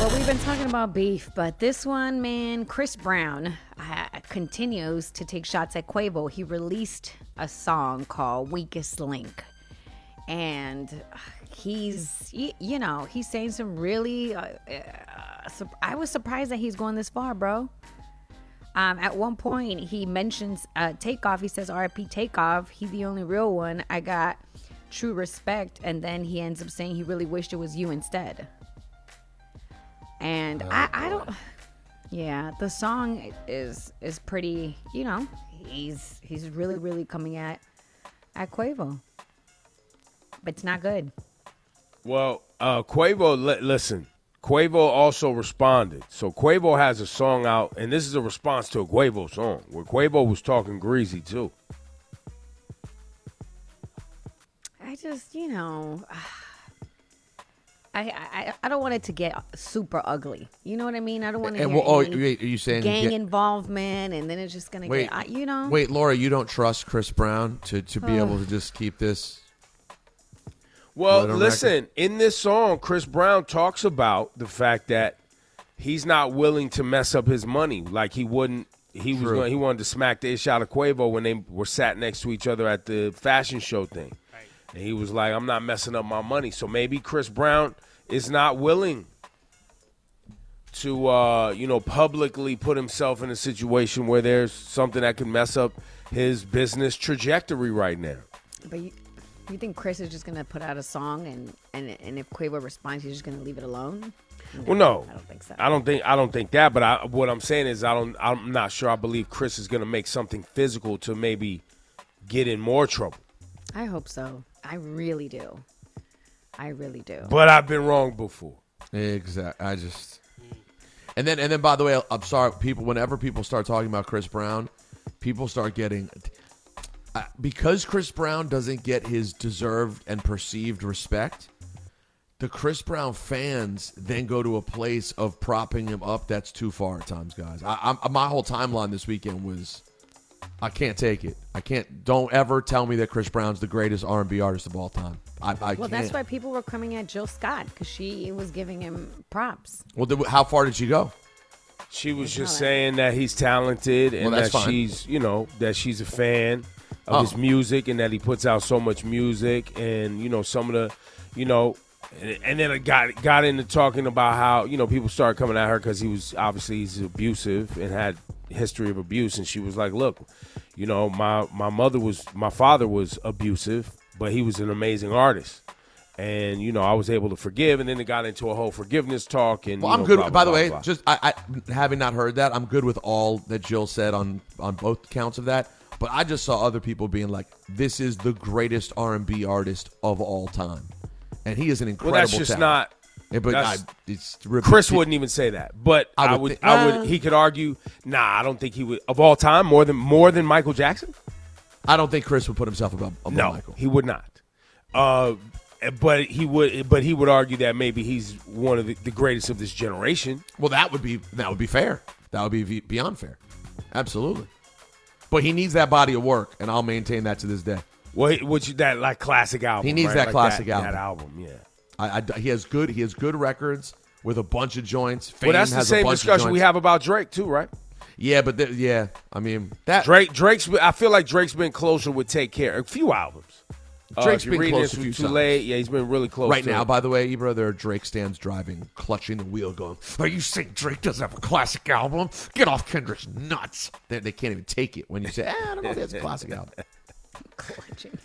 Well, we've been talking about beef, but this one, man, Chris Brown continues to take shots at Quavo. He released a song called Weakest Link. And he's saying some really, I was surprised that he's going this far, bro. At one point, he mentions Takeoff. He says, RIP Takeoff. He's the only real one. I got true respect. And then he ends up saying he really wished it was you instead. And I don't, yeah, the song is pretty, he's really, really coming at Quavo. But it's not good. Well, Quavo, listen, Quavo also responded. So Quavo has a song out, and this is a response to a Quavo song, where Quavo was talking greasy, too. I just, I don't want it to get super ugly. You know what I mean? I don't want to wait, are you saying gang involvement, and then it's just going to get, Wait, Laura, you don't trust Chris Brown to be able to just keep this? Well, listen, in this song, Chris Brown talks about the fact that he's not willing to mess up his money. Like he wanted to smack the ish out of Quavo when they were sat next to each other at the fashion show thing. Right. And he was like, I'm not messing up my money. So maybe Chris Brown is not willing to, publicly put himself in a situation where there's something that could mess up his business trajectory right now. But you think Chris is just going to put out a song and if Quavo responds, he's just going to leave it alone? Well, no. I don't think so. I don't think that, but what I'm saying is I'm not sure I believe Chris is going to make something physical to maybe get in more trouble. I hope so. I really do. But I've been wrong before. Exactly. And then by the way, I'm sorry, whenever people start talking about Chris Brown, people start getting because Chris Brown doesn't get his deserved and perceived respect. The Chris Brown fans then go to a place of propping him up that's too far at times, guys. My whole timeline this weekend was, I can't take it. Don't ever tell me that Chris Brown's the greatest R&B artist of all time. I can't. That's why people were coming at Jill Scott, because she was giving him props. Well, how far did she go? She was just saying that he's talented and that she's, that she's a fan of his music and that he puts out so much music and, some of the, and then it got into talking about how, people started coming at her because he's abusive and had history of abuse. And she was like, look, my father was abusive, but he was an amazing artist. And, I was able to forgive. And then it got into a whole forgiveness talk. And I'm good. Blah, by blah, the way, blah. just I having not heard that, I'm good with all that Jill said on both counts of that. But I just saw other people being like, this is the greatest R&B artist of all time. And he is an incredible talent. Well, that's just talent. not. Chris wouldn't even say that. But I would. He could argue, I don't think he would. Of all time, more than Michael Jackson? I don't think Chris would put himself above Michael. He would not. But he would argue that maybe he's one of the greatest of this generation. Well, that would be fair. That would be beyond fair. Absolutely. But he needs that body of work, and I'll maintain that to this day. Well, that classic album. He needs that classic album. That album, yeah. He has good records with a bunch of joints. Well, that's the same discussion we have about Drake too, right? Yeah, but I mean that Drake's. I feel like Drake's been closer with Take Care. A few albums. Drake's been close a few too times. late. Yeah, he's been really close. Right now, by the way, Ebro, there are Drake stands driving, clutching the wheel, going, "Are you saying Drake doesn't have a classic album? Get off Kendrick's nuts!" They can't even take it when you say, "I don't know if that's a classic album." Clutching.